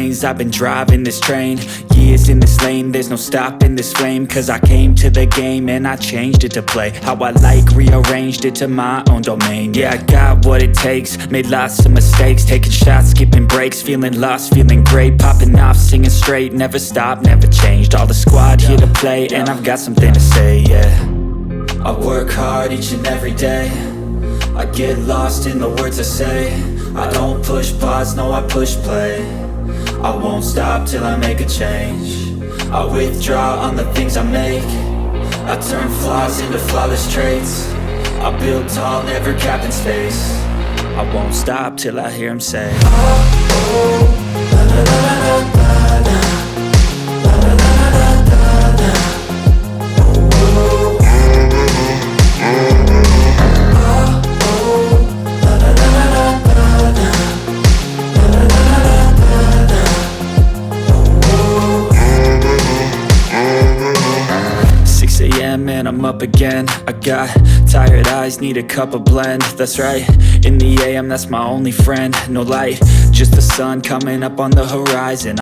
lanes, I've been driving this train. Years in this lane, there's no stopping this flame. Cause I came to the game and I changed it to play how I like, rearranged it to my own domain. Yeah, I got what it takes, made lots of mistakes, taking shots, skipping breaks, feeling lost, feeling great, popping off, singing straight, never stopped, never changed. All the squad here to play, and I've got something to say, yeah. I work hard each and every day, I get lost in the words I say. I don't push pause, no, I push play. I won't stop till I make a change. I withdraw on the things I make. I turn flaws into flawless traits. I build tall, never capped in space. I won't stop till I hear him say, oh, oh, la la la la la la, la la la la la la, oh, oh, and I'm up again. I got tired eyes, need a cup of blend. That's right, in the AM, that's my only friend. No light, just the sun coming up on the horizon.